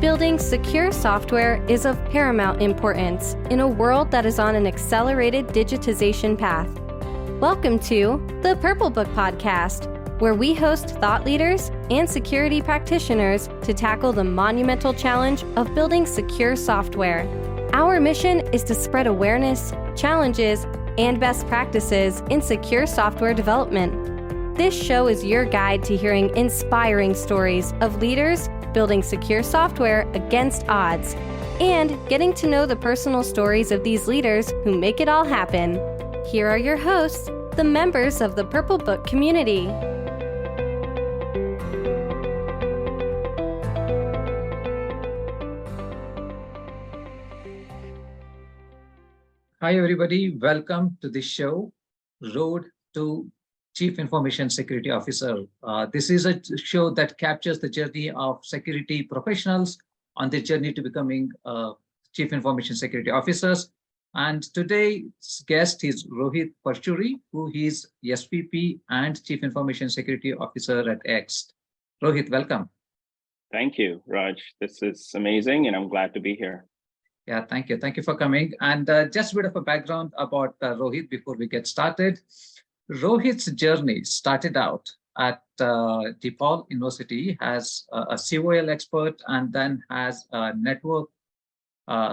Building secure software is of paramount importance in a world that is on an accelerated digitization path. Welcome to the Purple Book Podcast, where we host thought leaders and security practitioners to tackle the monumental challenge of building secure software. Our mission is to spread awareness, challenges, and best practices in secure software development. This show is your guide to hearing inspiring stories of leaders building secure software against odds, and getting to know the personal stories of these leaders who make it all happen. Here are your hosts, the members of the Purple Book community. Hi, everybody. Welcome to the show, Road to Chief Information Security Officer. This is a show that captures the journey of security professionals on their journey to becoming Chief Information Security Officers. And today's guest is Rohit Parchuri, who is SVP and Chief Information Security Officer at Yext. Rohit, welcome. Thank you, Raj. This is amazing, and I'm glad to be here. Yeah, thank you. Thank you for coming. And just a bit of a background about Rohit before we get started. Rohit's journey started out at DePaul University as a COL expert and then as a network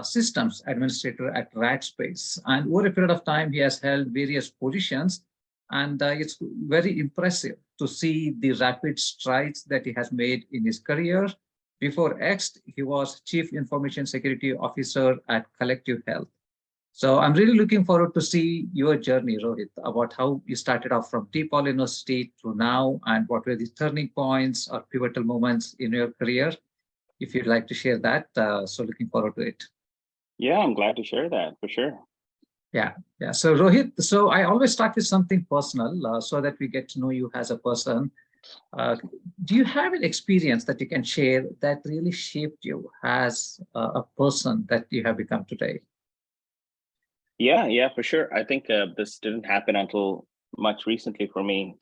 systems administrator at Rackspace. And over a period of time, he has held various positions. And it's very impressive to see the rapid strides that he has made in his career. Before Yext, he was Chief Information Security Officer at Collective Health. So I'm really looking forward to see your journey, Rohit, about how you started off from DePaul University to now and what were the turning points or pivotal moments in your career. If you'd like to share that, so looking forward to it. Yeah, I'm glad to share that for sure. Yeah. So Rohit, so I always start with something personal so that we get to know you as a person. Do you have an experience that you can share that really shaped you as a person that you have become today? Yeah, for sure. I think this didn't happen until much recently for me.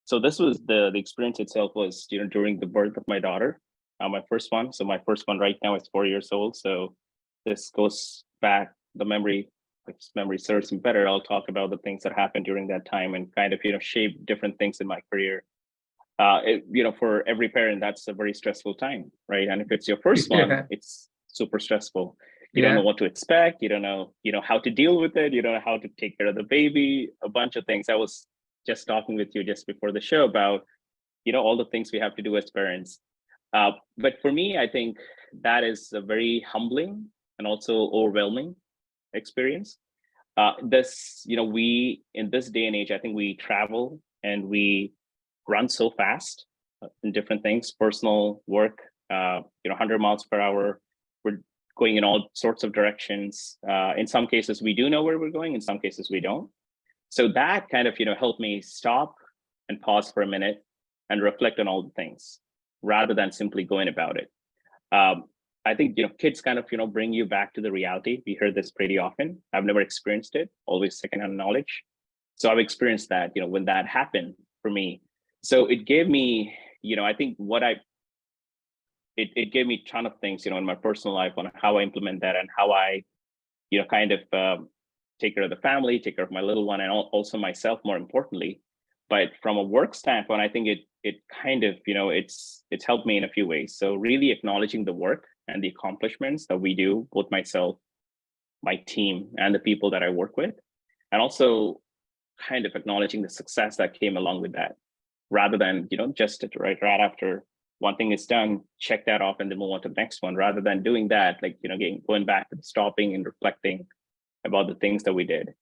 So this was the experience itself was, during the birth of my daughter, my first one. So my first one right now is 4 years old. So this goes back, the memory, if memory serves me better, I'll talk about the things that happened during that time and kind of, shape different things in my career. For every parent, that's a very stressful time, right? And if it's your first one, it's super stressful. You don't know what to expect. You don't know, how to deal with it. You don't know how to take care of the baby, a bunch of things. I was just talking with you just before the show about, all the things we have to do as parents. But for me, I think that is a very humbling and also overwhelming experience. We, in this day and age, I think we travel and we run so fast in different things, personal work, 100 miles per hour. We're going in all sorts of directions. In some cases, we do know where we're going. In some cases, we don't. So that kind of, helped me stop and pause for a minute and reflect on all the things rather than simply going about it. I think, kids kind of, bring you back to the reality. We hear this pretty often. I've never experienced it, always secondhand knowledge. So I've experienced that, when that happened for me. So it gave me, I think it gave me a ton of things, in my personal life on how I implement that and how I, kind of take care of the family, take care of my little one, and also myself, more importantly. But from a work standpoint, I think it kind of, it's helped me in a few ways. So really acknowledging the work and the accomplishments that we do, both myself, my team, and the people that I work with, and also kind of acknowledging the success that came along with that, rather than, just right after one thing is done, check that off and then move on to the next one, rather than doing that, like, going back to stopping and reflecting about the things that we did.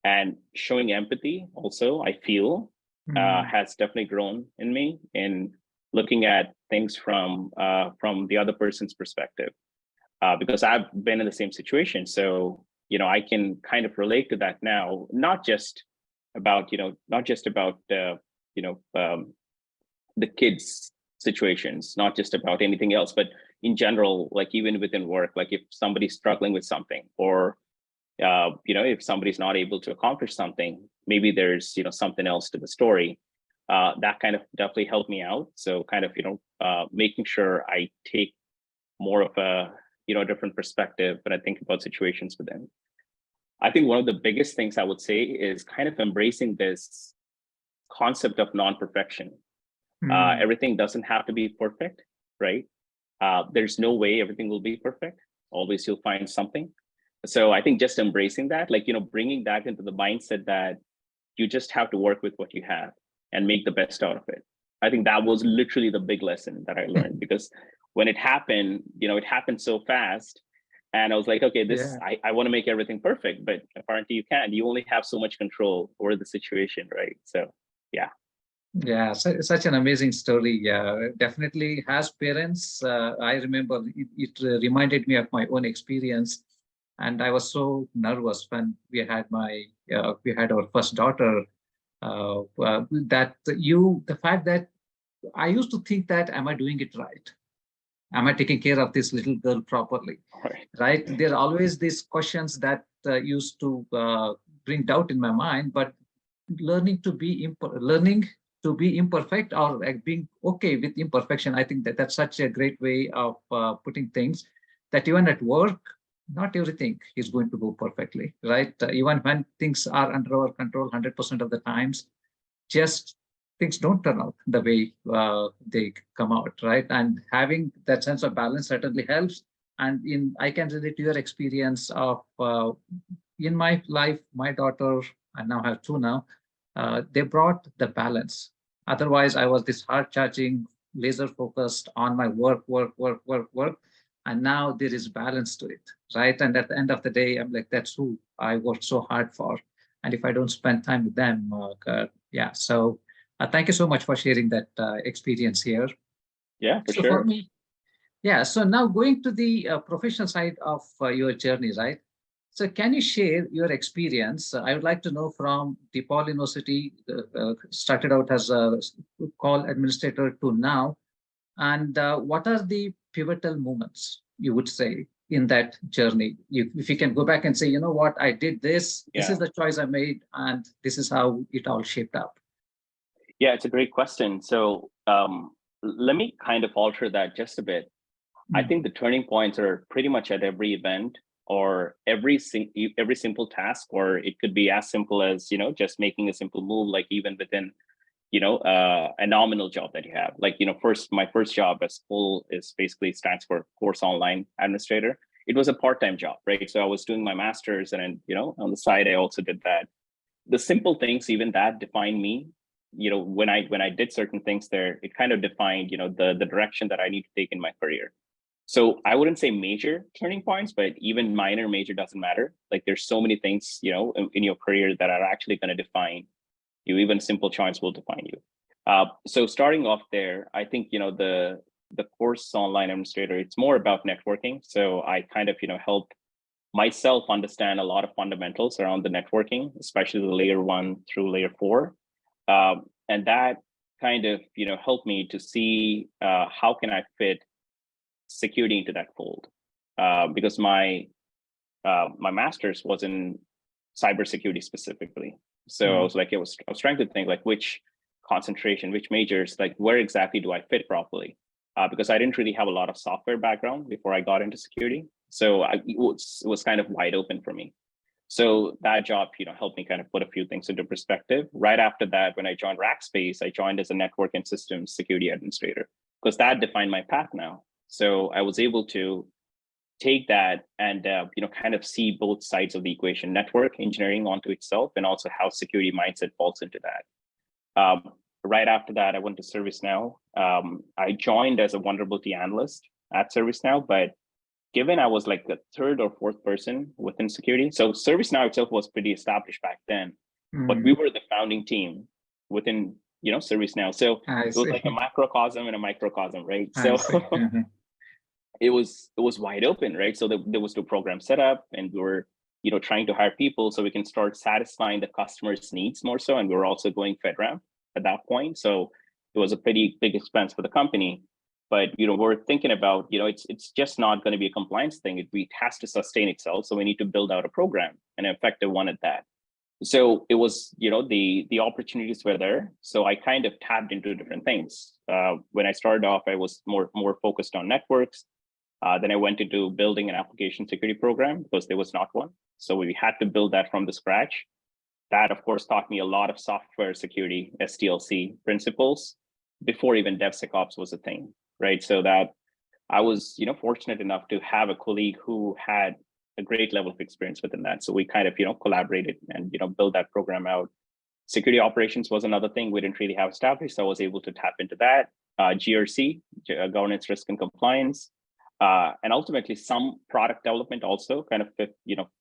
And showing empathy also, I feel, has definitely grown in me in looking at things from the other person's perspective, because I've been in the same situation. So, I can kind of relate to that now, not just about the kids' situations, not just about anything else, but in general, like even within work, like if somebody's struggling with something, or if somebody's not able to accomplish something, maybe there's something else to the story. That kind of definitely helped me out. So kind of making sure I take more of a, different perspective when I think about situations with them. I think one of the biggest things I would say is kind of embracing this concept of non-perfection. Everything doesn't have to be perfect, right? There's no way everything will be perfect. Always you'll find something. So I think just embracing that, bringing that into the mindset that you just have to work with what you have and make the best out of it. I think that was literally the big lesson that I learned, because when it happened, it happened so fast. And I was like, okay, I want to make everything perfect, but apparently you can't. You only have so much control over the situation, right? So, yeah. Yeah, such an amazing story. Definitely has parents. I remember it reminded me of my own experience. And I was so nervous when we had our first daughter, the fact that I used to think that, am I doing it right? Am I taking care of this little girl properly? Right? There are always these questions that used to bring doubt in my mind, but learning to be imperfect, or being okay with imperfection, I think that's such a great way of putting things, that even at work, not everything is going to go perfectly, right? Even when things are under our control 100% of the times, just things don't turn out the way they come out, right? And having that sense of balance certainly helps. And I can relate to your experience of in my life, my daughter, I now have two now, they brought the balance. Otherwise, I was this hard-charging, laser-focused on my work. And now there is balance to it, right? And at the end of the day, I'm like, that's who I worked so hard for. And if I don't spend time with them, So thank you so much for sharing that experience here. Yeah, for sure. For me, so now going to the professional side of your journey, right? So can you share your experience? I would like to know from DePaul University, started out as a call administrator to now, and what are the pivotal moments, you would say, in that journey? If you can go back and say, you know what, I did this, this is the choice I made, and this is how it all shaped up. Yeah, it's a great question. So let me kind of alter that just a bit. I think the turning points are pretty much at every event, or every simple task, or it could be as simple as, just making a simple move, like even within, a nominal job that you have. Like, my first job as full is basically stands for course online administrator. It was a part-time job, right? So I was doing my master's, and then, on the side, I also did that. The simple things, even that defined me. When I did certain things there, it kind of defined, the direction that I need to take in my career. So I wouldn't say major turning points, but even minor, major doesn't matter. Like, there's so many things, in your career that are actually going to define you. Even simple choice will define you. So starting off there, I think, the course online administrator, it's more about networking. So I kind of, help myself understand a lot of fundamentals around the networking, especially the layer 1 through layer 4. And that kind of, helped me to see how can I fit security into that fold, because my master's was in cybersecurity specifically. So I was like, I was trying to think, like, which concentration, which majors, like, where exactly do I fit properly? Because I didn't really have a lot of software background before I got into security, so it was kind of wide open for me. So that job, helped me kind of put a few things into perspective. Right after that, when I joined Rackspace, I joined as a network and systems security administrator, because that defined my path now. So I was able to take that and kind of see both sides of the equation, network engineering onto itself, and also how security mindset falls into that. Right after that, I went to ServiceNow. I joined as a vulnerability analyst at ServiceNow, but given I was like the third or fourth person within security, so ServiceNow itself was pretty established back then, but we were the founding team within ServiceNow. So it was like a macrocosm and a microcosm, right? So it was wide open, right? So there was no program set up, and we were trying to hire people so we can start satisfying the customer's needs more so, and we were also going FedRAMP at that point. So it was a pretty big expense for the company. But we're thinking about, it's just not going to be a compliance thing. It has to sustain itself. So we need to build out a program, an effective one at that. So it was, the opportunities were there. So I kind of tapped into different things. When I started off, I was more focused on networks. Then I went into building an application security program because there was not one. So we had to build that from the scratch. That, of course, taught me a lot of software security, SDLC principles before even DevSecOps was a thing, right? So that I was, fortunate enough to have a colleague who had a great level of experience within that. So we kind of, collaborated and, build that program out. Security operations was another thing we didn't really have established. So I was able to tap into that. GRC, governance, risk, and compliance. And ultimately some product development also kind of fit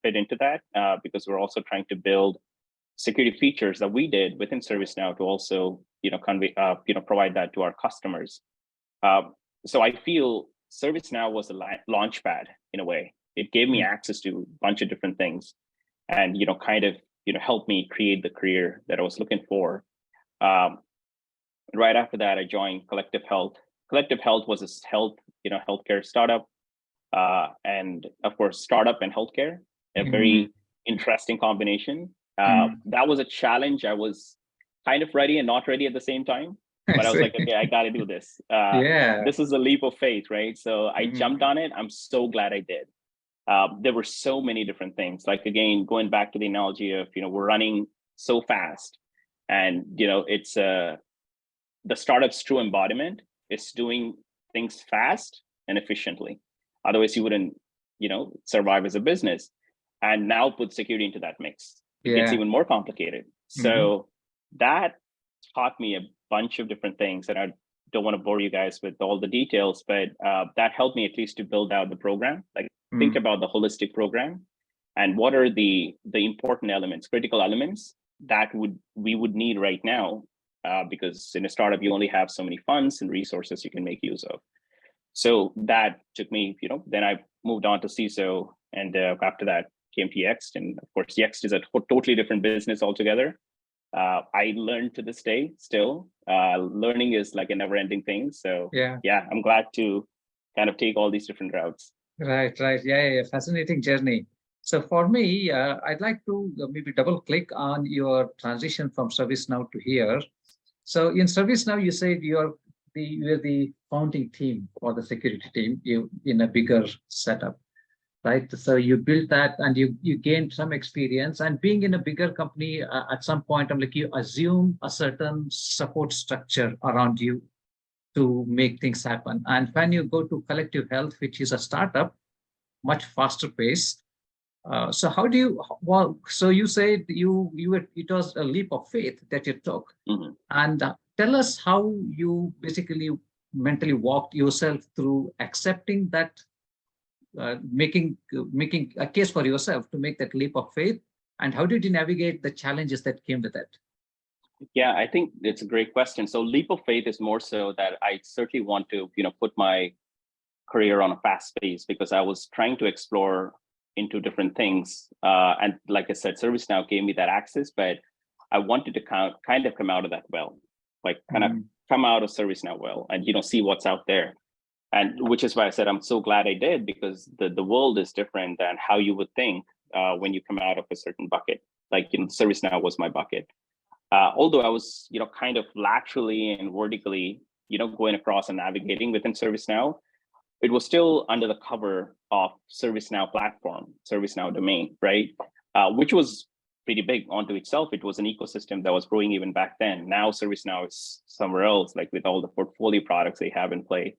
into that because we're also trying to build security features that we did within ServiceNow to also, provide that to our customers. So I feel ServiceNow was a launch pad in a way. It gave me access to a bunch of different things and, helped me create the career that I was looking for. Right after that, I joined Collective Health. Collective Health was a healthcare startup. And of course, startup and healthcare, a very interesting combination. That was a challenge. I was kind of ready and not ready at the same time. But I was like, okay, I got to do this. This is a leap of faith, right? So I jumped on it. I'm so glad I did. There were so many different things. Like, again, going back to the analogy of, we're running so fast and, it's the startup's true embodiment is doing things fast and efficiently. Otherwise, you wouldn't, survive as a business. And now put security into that mix. It gets even more complicated. So that taught me a bunch of different things, and I don't want to bore you guys with all the details, but that helped me at least to build out the program. Like, think about the holistic program and what are the important elements, critical elements that we would need right now, because in a startup, you only have so many funds and resources you can make use of. So that took me, then I moved on to CISO, and after that came to Yext. And of course, Yext is a totally different business altogether. I learn to this day still. Learning is like a never-ending thing. So yeah, I'm glad to kind of take all these different routes. Right. Yeah. Fascinating journey. So for me, I'd like to maybe double click on your transition from ServiceNow to here. So in ServiceNow, you said you're the founding team for the security team in a bigger setup, right? So you built that and you gained some experience, and being in a bigger company at some point, you assume a certain support structure around you to make things happen. And when you go to Collective Health, which is a startup, much faster pace. So how do you, so you said it was a leap of faith that you took. And tell us how you basically mentally walked yourself through accepting that, making a case for yourself to make that leap of faith, and how did you navigate the challenges that came with it? Yeah, I think it's a great question. So leap of faith is more so that I certainly want to, put my career on a fast pace, because I was trying to explore into different things. And like I said, ServiceNow gave me that access, but I wanted to kind of come out of that well, like kind of come out of ServiceNow well and, see what's out there. And which is why I said, I'm so glad I did, because the world is different than how you would think when you come out of a certain bucket. Like, ServiceNow was my bucket. Although I was, kind of laterally and vertically, going across and navigating within ServiceNow, it was still under the cover of ServiceNow platform, ServiceNow domain, right? Which was pretty big onto itself. It was an ecosystem that was growing even back then. Now ServiceNow is somewhere else, like with all the portfolio products they have in play.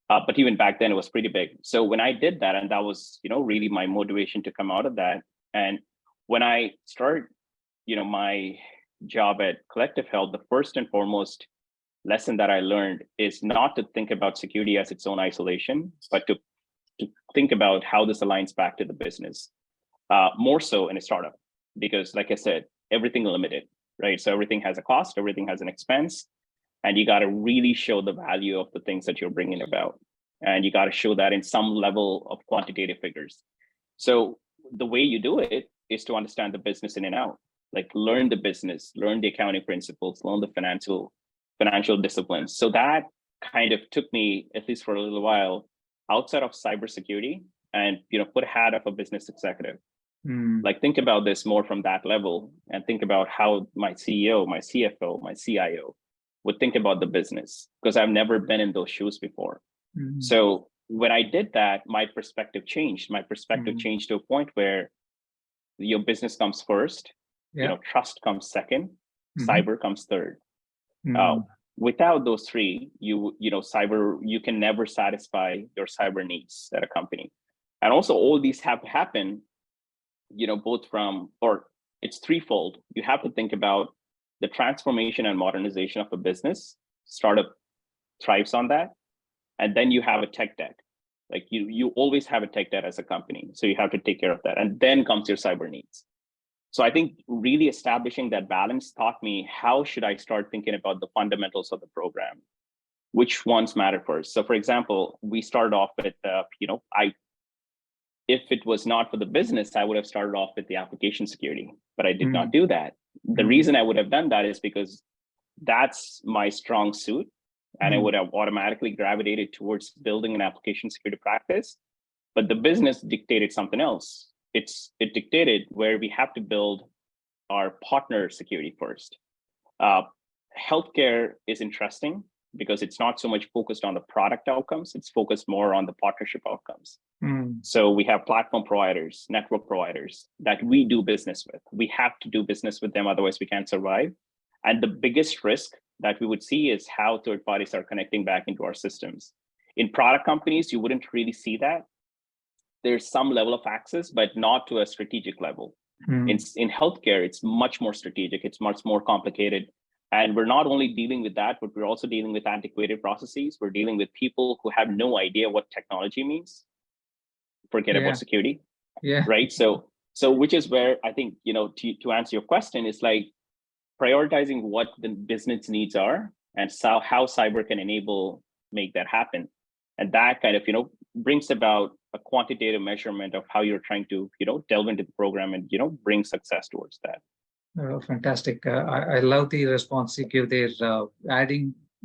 But even back then, it was pretty big. So when I did that, and that was, really my motivation to come out of that. And when I started, my job at Collective Health, the first and foremost lesson that I learned is not to think about security as its own isolation, but to think about how this aligns back to the business, more so in a startup, because like I said, everything limited, right? So everything has a cost, everything has an expense, and you got to really show the value of the things that you're bringing about. And you got to show that in some level of quantitative figures. So the way you do it is to understand the business in and out, like learn the business, learn the accounting principles, learn the financial disciplines. So that kind of took me, at least for a little while, outside of cybersecurity and, put a hat of a business executive. Like, think about this more from that level, and think about how my CEO, my CFO, my CIO would think about the business, because I've never been in those shoes before. So when I did that, my perspective changed. My perspective changed to a point where your business comes first, trust comes second, cyber comes third. Without those three, cyber, you can never satisfy your cyber needs at a company. And also all these have to happen, both from, or it's threefold. You have to think about the transformation and modernization of a business. Startup thrives on that. And then you have a tech debt. Like you always have a tech debt as a company. So you have to take care of that. And then comes your cyber needs. So I think really establishing that balance taught me, how should I start thinking about the fundamentals of the program? Which ones matter first? So for example, we started off with, if it was not for the business, I would have started off with the application security, but I did not do that. The reason I would have done that is because that's my strong suit. And I would have automatically gravitated towards building an application security practice. But the business dictated something else. It dictated where we have to build our partner security first. Healthcare is interesting because it's not so much focused on the product outcomes, it's focused more on the partnership outcomes. So we have platform providers, network providers that we do business with. We have to do business with them, otherwise we can't survive. And the biggest risk that we would see is how third parties are connecting back into our systems. In product companies, you wouldn't really see that. There's some level of access, but not to a strategic level. In healthcare, it's much more strategic, it's much more complicated. And we're not only dealing with that, but we're also dealing with antiquated processes. We're dealing with people who have no idea what technology means. Forget about security, right? So which is where I think, to answer your question, is like prioritizing what the business needs are and how cyber can make that happen. And that kind of, brings about a quantitative measurement of how you're trying to, delve into the program and, bring success towards that. Oh, fantastic. I love the response you give there,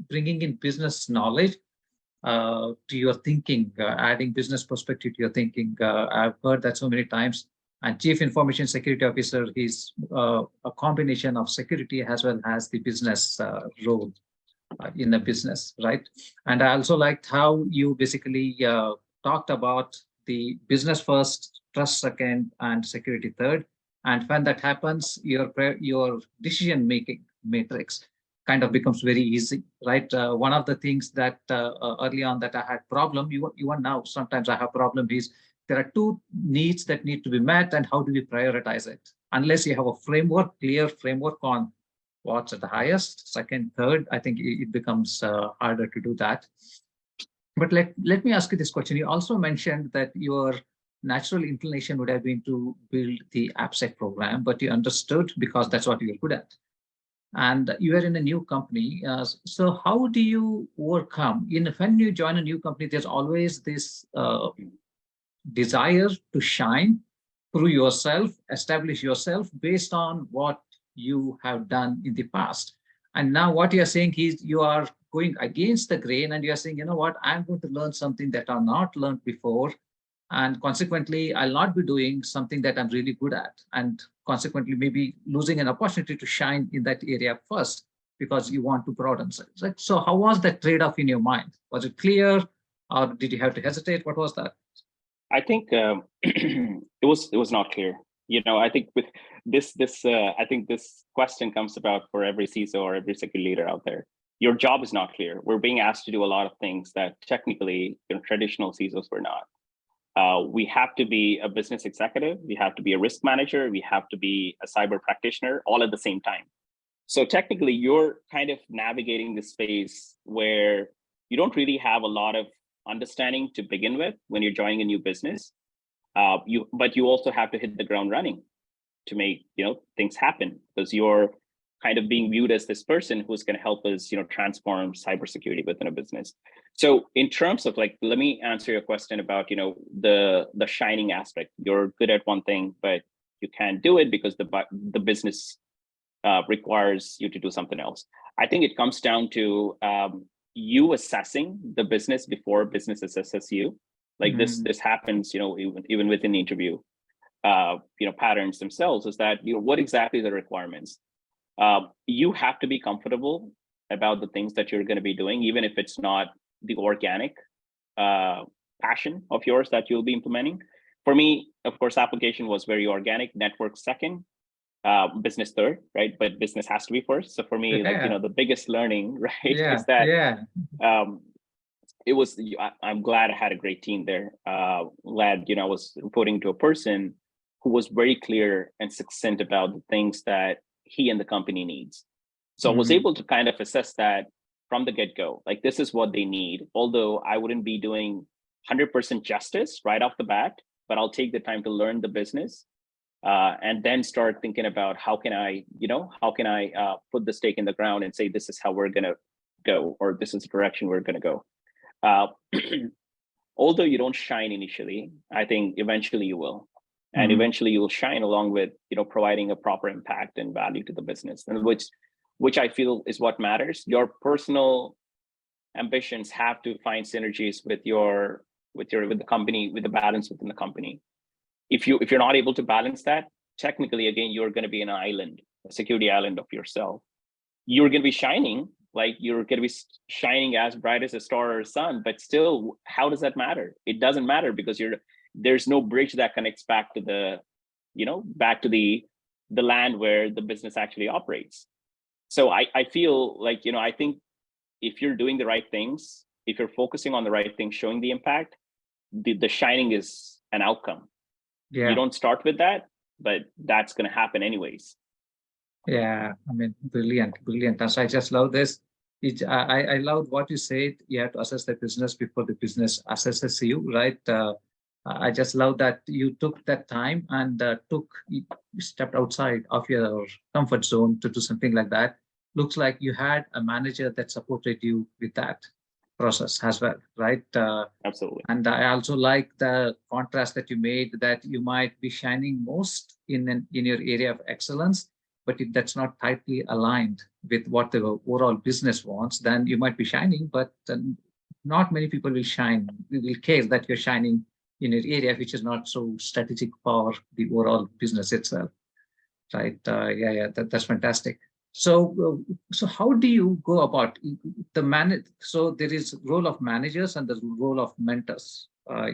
bringing in business knowledge to your thinking, adding business perspective to your thinking. I've heard that so many times. And Chief Information Security Officer is a combination of security as well as the business role in the business, right? And I also liked how you basically talked about the business first, trust second, and security third. And when that happens, your decision-making matrix kind of becomes very easy, right? One of the things that early on that I had problem, even now, sometimes I have problem is, there are two needs that need to be met, and how do we prioritize it? Unless you have a framework, clear framework on what's at the highest, second, third, I think it becomes harder to do that. But let me ask you this question. You also mentioned that your natural inclination would have been to build the AppSec program, but you understood because that's what you're good at. And you are in a new company. So how do you overcome, when you join a new company, there's always this desire to shine, prove yourself, establish yourself based on what you have done in the past. And now what you're saying is you are going against the grain and you're saying, you know what, I'm going to learn something that I've not learned before. And consequently, I'll not be doing something that I'm really good at. And consequently, maybe losing an opportunity to shine in that area first because you want to broaden sales. So how was that trade-off in your mind? Was it clear or did you have to hesitate? What was that? I think it was not clear. I think with this I think this question comes about for every CISO or every security leader out there. Your job is not clear. We're being asked to do a lot of things that technically traditional CISOs were not. We have to be a business executive, we have to be a risk manager, we have to be a cyber practitioner all at the same time. So technically, you're kind of navigating this space where you don't really have a lot of understanding to begin with when you're joining a new business. But you also have to hit the ground running to make things happen, because you're kind of being viewed as this person who's going to help us transform cybersecurity within a business. So in terms of let me answer your question about the shining aspect. You're good at one thing, but you can't do it because the business requires you to do something else. I think it comes down to you assessing the business before business assesses you. This happens, even within the interview, patterns themselves, is that, what exactly are the requirements? You have to be comfortable about the things that you're going to be doing, even if it's not the organic passion of yours that you'll be implementing. For me, of course, application was very organic, network second, business third, right? But business has to be first. So for me, like, the biggest learning, right, is that it was, I'm glad I had a great team there. Glad, I was reporting to a person who was very clear and succinct about the things that he and the company needs. So I was able to kind of assess that from the get-go, like this is what they need. Although I wouldn't be doing 100% justice right off the bat, but I'll take the time to learn the business and then start thinking about how can I put the stake in the ground and say, this is how we're gonna go, or this is the direction we're gonna go. Although you don't shine initially, I think eventually you will. And eventually you will shine along with, providing a proper impact and value to the business, and which I feel is what matters. Your personal ambitions have to find synergies with the company, with the balance within the company. If you're not able to balance that, technically, again, you're going to be an island, a security island of yourself. You're going to be shining, like you're going to be shining as bright as a star or a sun, but still, how does that matter? It doesn't matter, because there's no bridge that connects back to the land where the business actually operates. So I feel like, I think if you're doing the right things, if you're focusing on the right things, showing the impact, the shining is an outcome. Yeah. You don't start with that, but that's going to happen anyways. Yeah, I mean, brilliant. And so I just love this. I love what you said. You have to assess the business before the business assesses you, right? I just love that you took that time and stepped outside of your comfort zone to do something like that. Looks like you had a manager that supported you with that process as well, right? Absolutely. And I also like the contrast that you made, that you might be shining most in your area of excellence, but if that's not tightly aligned with what the overall business wants, then you might be shining, but not many people will care that you're shining in an area which is not so strategic for the overall business itself, right? That's fantastic. So how do you go about so there is role of managers and the role of mentors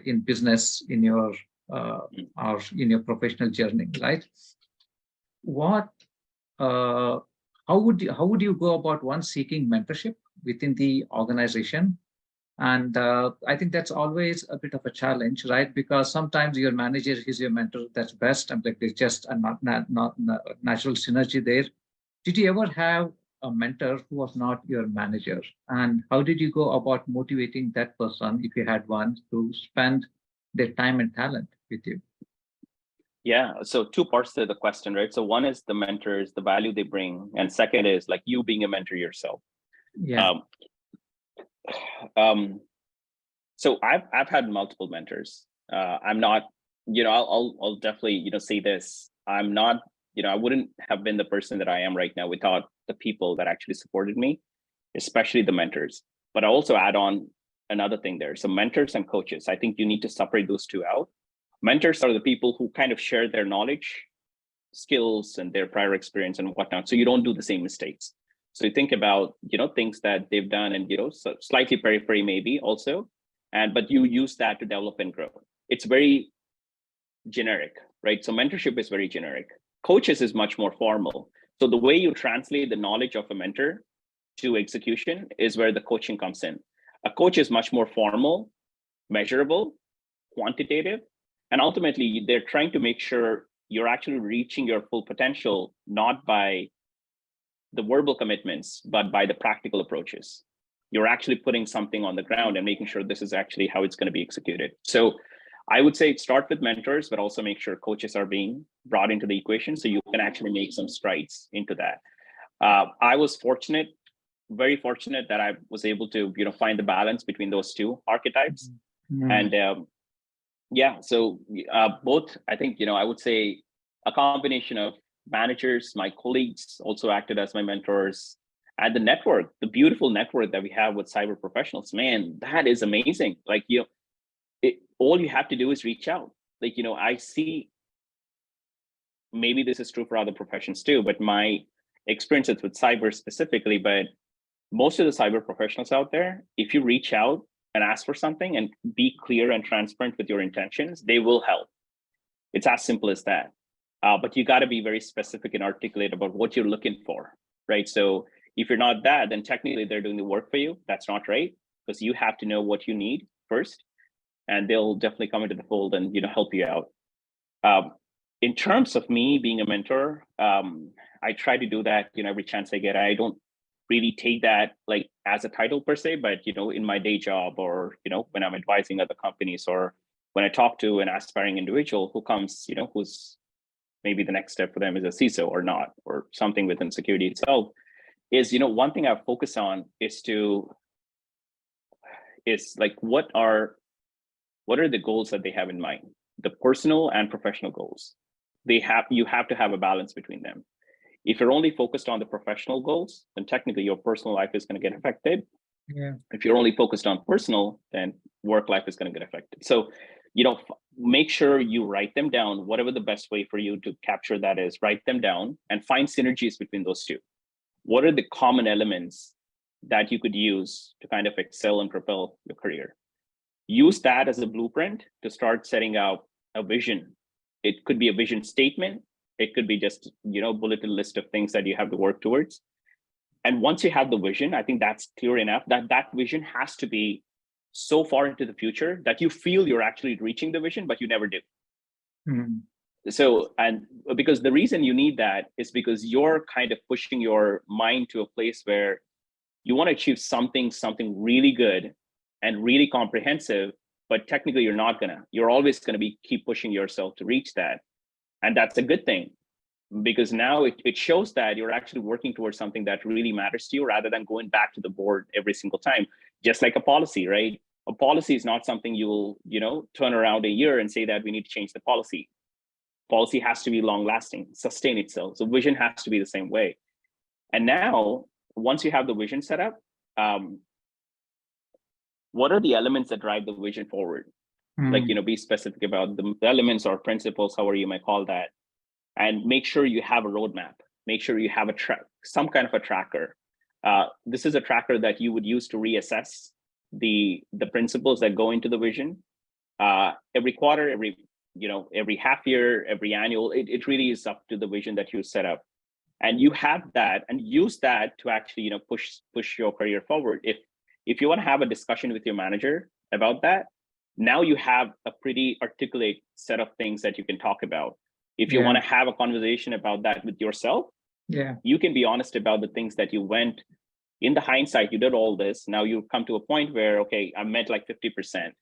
in business in your or in your professional journey, right? How would you go about one seeking mentorship within the organization? And I think that's always a bit of a challenge, right? Because sometimes your manager is your mentor. That's best. I'm like, there's just a not natural synergy there. Did you ever have a mentor who was not your manager? And how did you go about motivating that person, if you had one, to spend their time and talent with you? Yeah, so two parts to the question, right? So one is the mentors, the value they bring, and second is like you being a mentor yourself. Yeah. So I've had multiple mentors. I'm not, I'll definitely, say this. I'm not, I wouldn't have been the person that I am right now without the people that actually supported me, especially the mentors. But I also add on another thing there. So mentors and coaches, I think you need to separate those two out. Mentors are the people who kind of share their knowledge, skills, and their prior experience and whatnot, so you don't do the same mistakes. So you think about, things that they've done and, so slightly periphery maybe also, but you use that to develop and grow. It's very generic, right? So mentorship is very generic. Coaches is much more formal. So the way you translate the knowledge of a mentor to execution is where the coaching comes in. A coach is much more formal, measurable, quantitative, and ultimately they're trying to make sure you're actually reaching your full potential, not by the verbal commitments, but by the practical approaches. You're actually putting something on the ground and making sure this is actually how it's going to be executed. So I would say start with mentors, but also make sure coaches are being brought into the equation so you can actually make some strides into that. I was fortunate, very fortunate that I was able to, find the balance between those two archetypes. And so both, I think, I would say a combination of managers, my colleagues also acted as my mentors, and the network, the beautiful network that we have with cyber professionals, man, that is amazing. Like, all you have to do is reach out. Like, I see, maybe this is true for other professions too, but my experiences with cyber specifically, but most of the cyber professionals out there, if you reach out and ask for something and be clear and transparent with your intentions, they will help. It's as simple as that. But you got to be very specific and articulate about what you're looking for, right? So if you're not that, then technically they're doing the work for you. That's not right, because you have to know what you need first, and they'll definitely come into the fold and help you out. In terms of me being a mentor, I try to do that every chance I get. I don't really take that like as a title per se, but in my day job, or when I'm advising other companies, or when I talk to an aspiring individual who comes, who's maybe the next step for them is a CISO or not, or something within security itself, is one thing I focus on is like what are the goals that they have in mind, the personal and professional goals. You have to have a balance between them. If you're only focused on the professional goals, then technically your personal life is going to get affected. Yeah. If you're only focused on personal, then work life is going to get affected. So, make sure you write them down, whatever the best way for you to capture that is. Write them down and find synergies between those two. What are the common elements that you could use to kind of excel and propel your career? Use that as a blueprint to start setting out a vision. It could be a vision statement. It could be just, bulleted list of things that you have to work towards. And once you have the vision, I think that's clear enough that vision has to be so far into the future that you feel you're actually reaching the vision, but you never do. So, and because the reason you need that is because you're kind of pushing your mind to a place where you want to achieve something really good and really comprehensive, but technically you're always going to keep pushing yourself to reach that. And that's a good thing, because now it shows that you're actually working towards something that really matters to you, rather than going back to the board every single time. Just like a policy, right? A policy is not something you'll, turn around a year and say that we need to change the policy. Policy has to be long lasting, sustain itself. So vision has to be the same way. And now, once you have the vision set up, what are the elements that drive the vision forward? Like, be specific about the elements or principles, however you might call that, and make sure you have a roadmap. Make sure you have some kind of a tracker. This is a tracker that you would use to reassess the principles that go into the vision. Every quarter, every half year, every annual, it really is up to the vision that you set up. And you have that and use that to actually, push your career forward. If you want to have a discussion with your manager about that, now you have a pretty articulate set of things that you can talk about. If you want to have a conversation about that with yourself, you can be honest about the things that you went in the hindsight. You did all this. Now you come to a point where, okay, I met like 50%.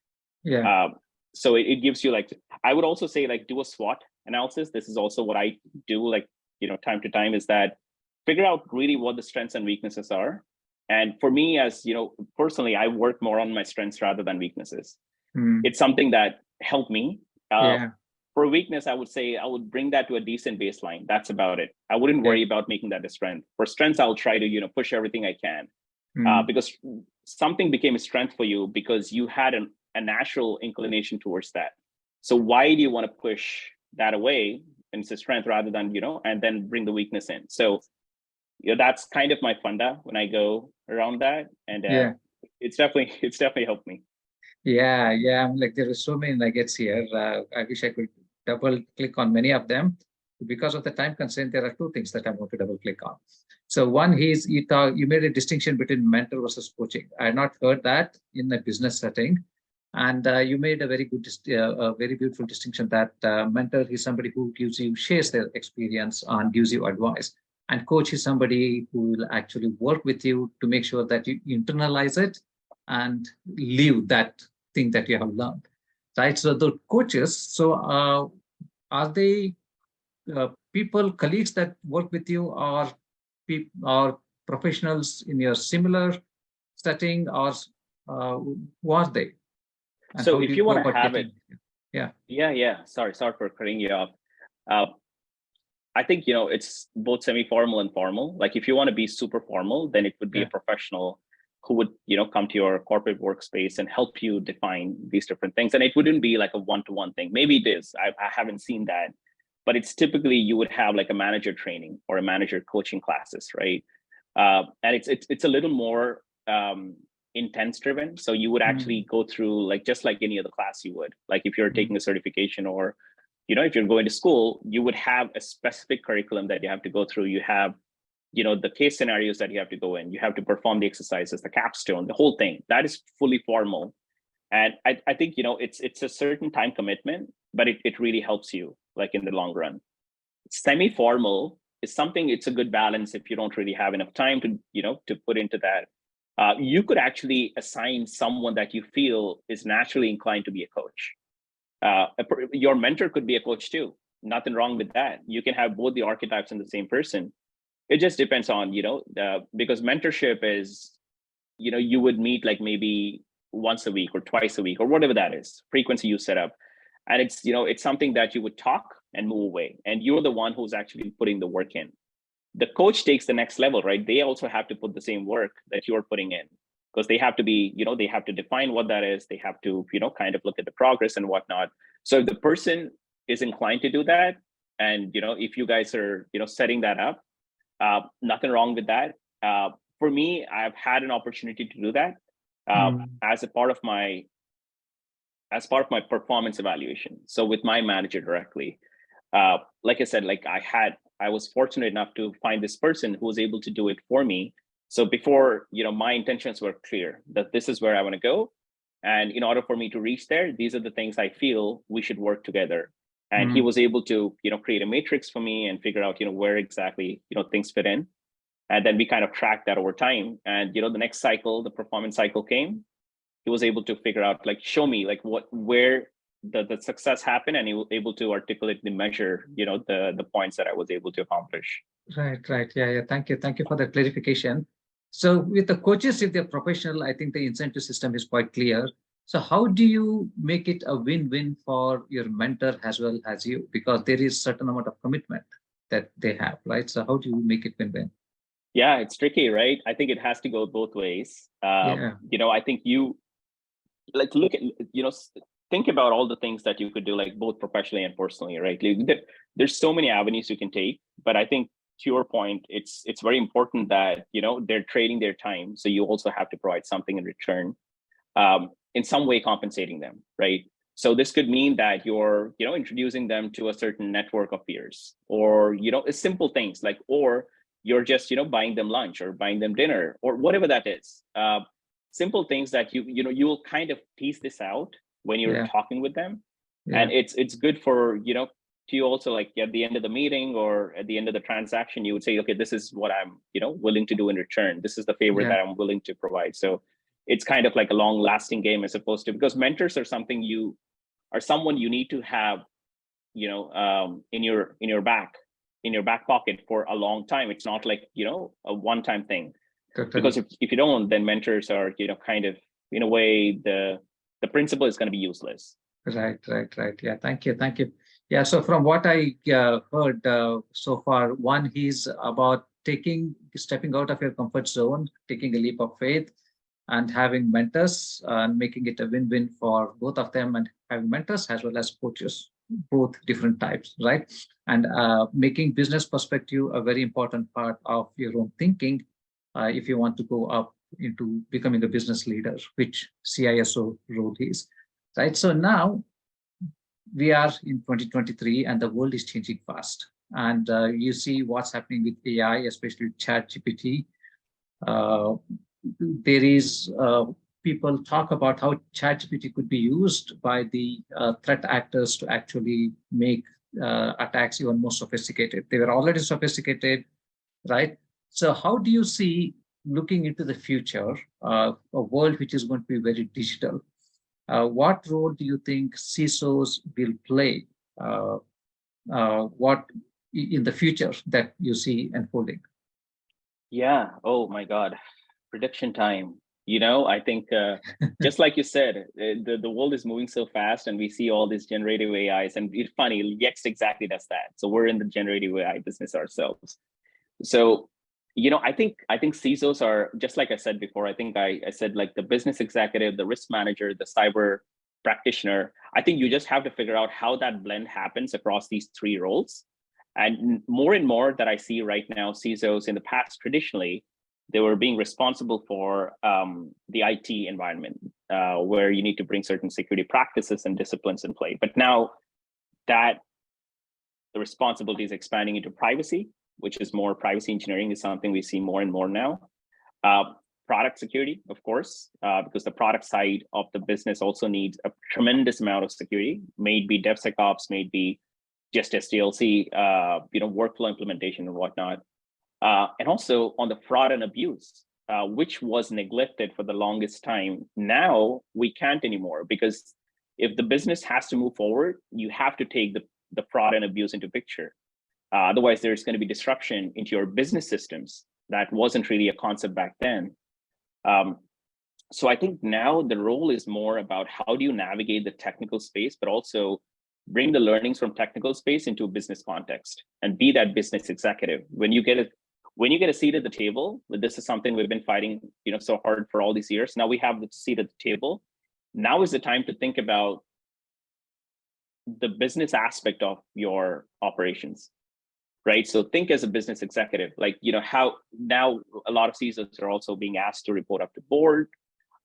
So it gives you I would also say do a SWOT analysis. This is also what I do time to time, is that figure out really what the strengths and weaknesses are. And for me, as personally, I work more on my strengths rather than weaknesses. It's something that helped me. For a weakness, I would say I would bring that to a decent baseline. That's about it. I wouldn't worry about making that a strength. For strengths, I'll try to push everything I can, because something became a strength for you because you had a natural inclination towards that. So why do you want to push that away? And it's a strength rather than and then bring the weakness in. So that's kind of my funda when I go around that, and it's definitely helped me. I'm there are so many nuggets here. I wish I could double click on many of them. Because of the time constraint, there are two things that I want to double click on. So one is you made a distinction between mentor versus coaching. I had not heard that in a business setting. And you made a very beautiful distinction that mentor is somebody who shares their experience and gives you advice. And coach is somebody who will actually work with you to make sure that you internalize it and live that thing that you have learned, right? So the coaches, are they colleagues that work with you, or professionals in your similar setting, or who are they? And so if you want to have it, sorry for cutting you off. I think it's both semi-formal and formal. Like if you want to be super formal, then it would be a professional who would come to your corporate workspace and help you define these different things. And it wouldn't be like a one-to-one thing. Maybe it is. I haven't seen that, but it's typically you would have like a manager training or a manager coaching classes, right? And it's a little more intense driven. So you would actually go through like, just like any other class you would, like if you're taking a certification or, if you're going to school, you would have a specific curriculum that you have to go through. You have, the case scenarios that you have to go in, you have to perform the exercises, the capstone, the whole thing. That is fully formal. And I think, it's a certain time commitment, but it really helps you like in the long run. Semi-formal is something, it's a good balance if you don't really have enough time to, to put into that. You could actually assign someone that you feel is naturally inclined to be a coach. Your mentor could be a coach too. Nothing wrong with that. You can have both the archetypes in the same person. It just depends on, because mentorship is, you would meet like maybe once a week or twice a week or whatever that is, frequency you set up. And it's, it's something that you would talk and move away. And you're the one who's actually putting the work in. The coach takes the next level, right? They also have to put the same work that you're putting in, because they have to be, they have to define what that is. They have to, kind of look at the progress and whatnot. So if the person is inclined to do that, and, if you guys are, setting that up, nothing wrong with that. For me, I've had an opportunity to do that as part of my performance evaluation. So with my manager directly, like I said, I was fortunate enough to find this person who was able to do it for me. So before, my intentions were clear that this is where I want to go. And in order for me to reach there, these are the things I feel we should work together. And he was able to, create a matrix for me and figure out, where exactly, things fit in. And then we kind of tracked that over time. And, the next cycle, the performance cycle came. He was able to figure out, like, show me like where the success happened, and he was able to articulately measure, the points that I was able to accomplish. Right. Yeah. Thank you for the clarification. So with the coaches, if they're professional, I think the incentive system is quite clear. So how do you make it a win-win for your mentor as well as you? Because there is certain amount of commitment that they have, right? So how do you make it win-win? Yeah, it's tricky, right? I think it has to go both ways. I think you like look at, think about all the things that you could do, like both professionally and personally, right? There's so many avenues you can take, but I think to your point, it's very important that, they're trading their time. So you also have to provide something in return, in some way compensating them, right? So this could mean that you're, introducing them to a certain network of peers, or, it's simple things like, or you're just, buying them lunch or buying them dinner or whatever that is. Simple things that you'll kind of tease this out when you're talking with them. And it's good for, to also, like at the end of the meeting or at the end of the transaction, you would say, okay, this is what I'm, willing to do in return. This is the favor that I'm willing to provide. So it's kind of like a long lasting game, as opposed to, because mentors are someone you need to have, in your back pocket for a long time. It's not like, a one-time thing. Because if you don't, then mentors are, kind of, in a way, the principle is going to be useless. Right. Yeah, thank you. Yeah, so from what I heard so far, one, he's about stepping out of your comfort zone, taking a leap of faith, and having mentors, and making it a win-win for both of them, and having mentors as well as coaches, both different types, right? And making business perspective a very important part of your own thinking if you want to go up into becoming a business leader, which CISO role is, right? So now we are in 2023 and the world is changing fast. And you see what's happening with AI, especially ChatGPT. There is people talk about how ChatGPT could be used by the threat actors to actually make attacks even more sophisticated. They were already sophisticated, right? So how do you see, looking into the future, a world which is going to be very digital? What role do you think CISOs will play? What in the future that you see unfolding? Yeah. Oh my God. Prediction time. I think just like you said, the world is moving so fast, and we see all these generative AIs, and it's funny, Yext exactly does that. So we're in the generative AI business ourselves. So, I think CISOs are, just like I said before, I think I said, like, the business executive, the risk manager, the cyber practitioner. I think you just have to figure out how that blend happens across these three roles. And more that I see right now, CISOs in the past, traditionally, they were being responsible for the IT environment, where you need to bring certain security practices and disciplines in play. But now that the responsibility is expanding into privacy, which is more privacy engineering, is something we see more and more now. Product security, of course, because the product side of the business also needs a tremendous amount of security, may it be DevSecOps, may it be just SDLC, workflow implementation and whatnot. And also on the fraud and abuse, which was neglected for the longest time. Now we can't anymore, because if the business has to move forward, you have to take the fraud and abuse into picture. Otherwise, there's going to be disruption into your business systems. That wasn't really a concept back then. So I think now the role is more about how do you navigate the technical space, but also bring the learnings from technical space into a business context and be that business executive. When you get a seat at the table, this is something we've been fighting, so hard for all these years. Now we have the seat at the table. Now is the time to think about the business aspect of your operations, right? So think as a business executive, like, how now a lot of CISOs are also being asked to report up to board.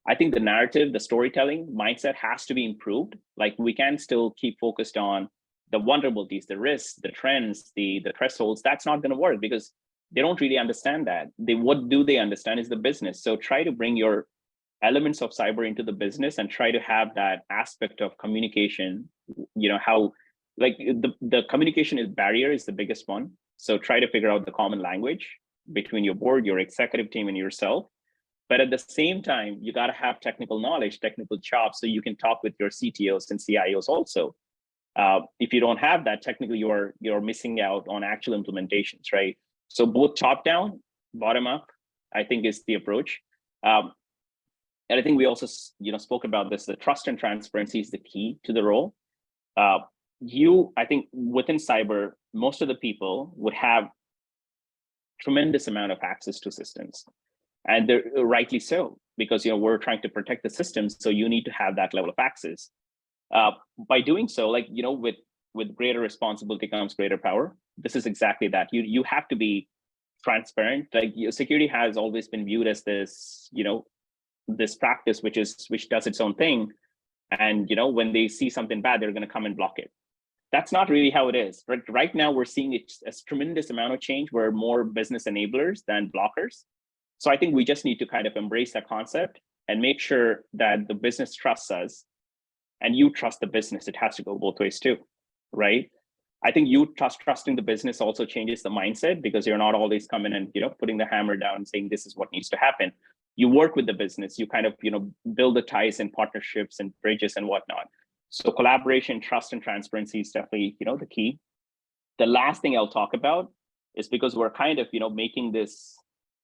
I think the narrative, the storytelling mindset has to be improved. Like, we can still keep focused on the vulnerabilities, the risks, the trends, the thresholds. That's not going to work because they don't really understand that. What do they understand is the business. So try to bring your elements of cyber into the business and try to have that aspect of communication, how, like, the communication barrier is the biggest one. So try to figure out the common language between your board, your executive team, and yourself. But at the same time, you got to have technical knowledge, technical chops, so you can talk with your CTOs and CIOs also. If you don't have that, technically you're missing out on actual implementations, right? So both top down, bottom up, I think is the approach. And I think we also, spoke about this. The trust and transparency is the key to the role. I think within cyber, most of the people would have tremendous amount of access to systems. And they're rightly so, because we're trying to protect the systems, so you need to have that level of access. By doing so, like, with greater responsibility comes greater power. This is exactly that. You have to be transparent. Like, security has always been viewed as this, this practice which does its own thing, and when they see something bad, they're going to come and block it. That's not really how it is. Right now, we're seeing a tremendous amount of change. We're more business enablers than blockers. So I think we just need to kind of embrace that concept and make sure that the business trusts us and you trust the business. It has to go both ways too, right? I think you trusting the business also changes the mindset, because you're not always coming and putting the hammer down and saying this is what needs to happen. You work with the business, you kind of build the ties and partnerships and bridges and whatnot. So collaboration, trust, and transparency is definitely the key. The last thing I'll talk about is, because we're kind of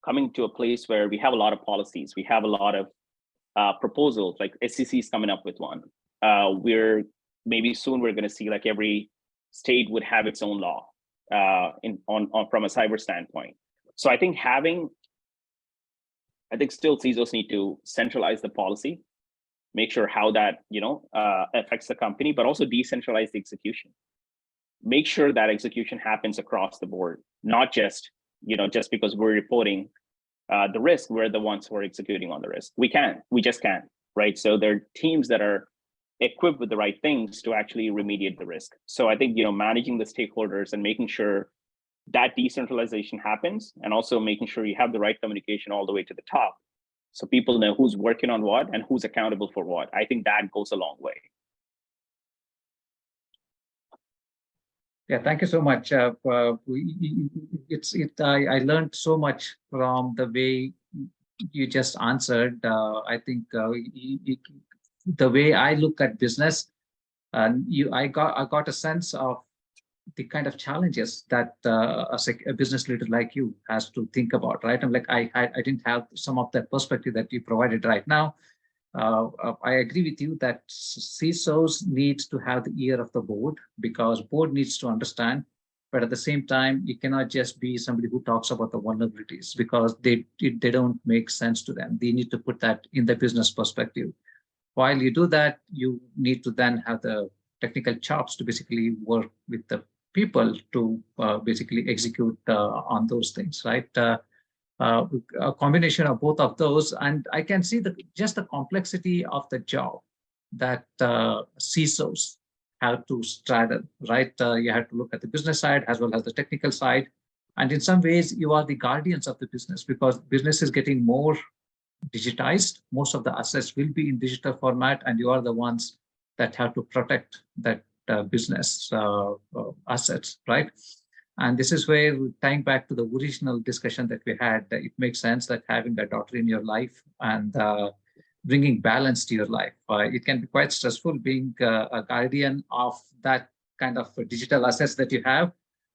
coming to a place where we have a lot of policies, we have a lot of proposals, like SEC is coming up with one. Maybe soon we're going to see like every state would have its own law from a cyber standpoint. So I think still CISOs need to centralize the policy, make sure how that affects the company, but also decentralize the execution. Make sure that execution happens across the board, not just just because we're reporting the risk, we're the ones who are executing on the risk. We just can't, right? So there are teams that are equipped with the right things to actually remediate the risk. So I think, managing the stakeholders and making sure that decentralization happens, and also making sure you have the right communication all the way to the top, so people know who's working on what and who's accountable for what. I think that goes a long way. Yeah, thank you so much. I learned so much from the way you just answered. I think the way I look at business, I got a sense of the kind of challenges that a business leader like you has to think about, right? I'm like, I didn't have some of that perspective that you provided right now. I agree with you that CISOs need to have the ear of the board, because board needs to understand, but at the same time, you cannot just be somebody who talks about the vulnerabilities, because they don't make sense to them. They need to put that in the business perspective. While you do that, you need to then have the technical chops to basically work with the people to basically execute on those things, right? a combination of both of those. And I can see just the complexity of the job that CISOs have to straddle, right? You have to look at the business side as well as the technical side. And in some ways, you are the guardians of the business because business is getting more digitized. Most of the assets will be in digital format, and you are the ones that have to protect that business assets, right? And this is where, tying back to the original discussion that we had, it makes sense that having a daughter in your life and bringing balance to your life. It can be quite stressful being a guardian of that kind of digital assets that you have.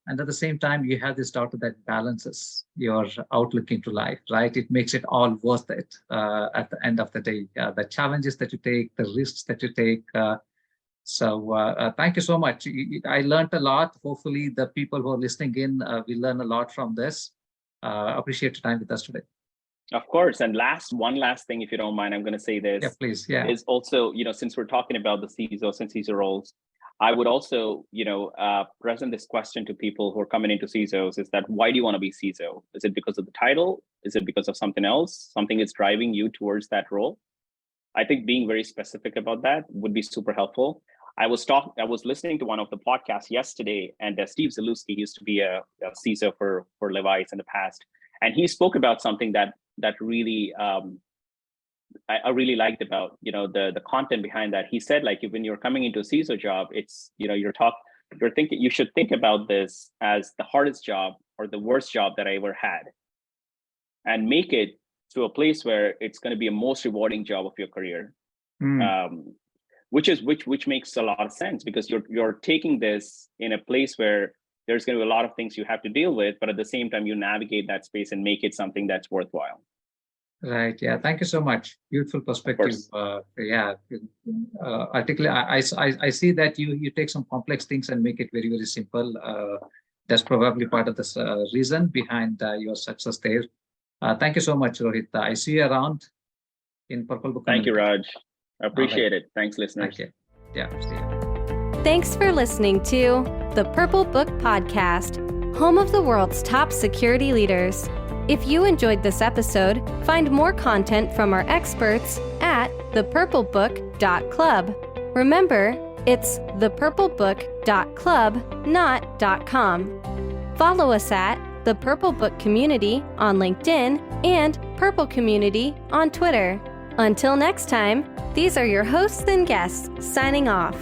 And at the same time, you have this daughter that balances your outlook into life, right? It makes it all worth it at the end of the day. The challenges that you take, the risks that you take. So thank you so much. I learned a lot. Hopefully the people who are listening in will learn a lot from this. Appreciate your time with us today. Of course. And one last thing, if you don't mind, I'm going to say this. Yeah, please. Yeah. Is also, since we're talking about the CISOs and CISO roles, I would also, present this question to people who are coming into CISOs is that, why do you want to be CISO? Is it because of the title? Is it because of something else? Something is driving you towards that role? I think being very specific about that would be super helpful. I was listening to one of the podcasts yesterday, and Steve 𝘊𝘐𝘐𝗍 used to be a CISO for 𝗕𝘂𝗿𝗍𝗶 in the past. And he spoke about something that really, I really liked about, the content behind that. He said, like, when you're coming into a CISO job, it's, you should think about this as the hardest job or the worst job that I ever had, and make it to a place where it's going to be a most rewarding job of your career. Which makes a lot of sense, because you're taking this in a place where there's going to be a lot of things you have to deal with, but at the same time, you navigate that space and make it something that's worthwhile. Right. Yeah. Thank you so much. Beautiful perspective. Articulate. I see that you take some complex things and make it very, very simple. That's probably part of the reason behind your success there. Thank you so much, Rohit. I see you around in Purple Book. Thank you, Raj. I appreciate it. Thanks, listeners. Thank you. Yeah. See you. Thanks for listening to the Purple Book Podcast, home of the world's top security leaders. If you enjoyed this episode, find more content from our experts at thepurplebook.club. Remember, it's thepurplebook.club, not .com. Follow us at the Purple Book Community on LinkedIn and Purple Community on Twitter. Until next time, these are your hosts and guests signing off.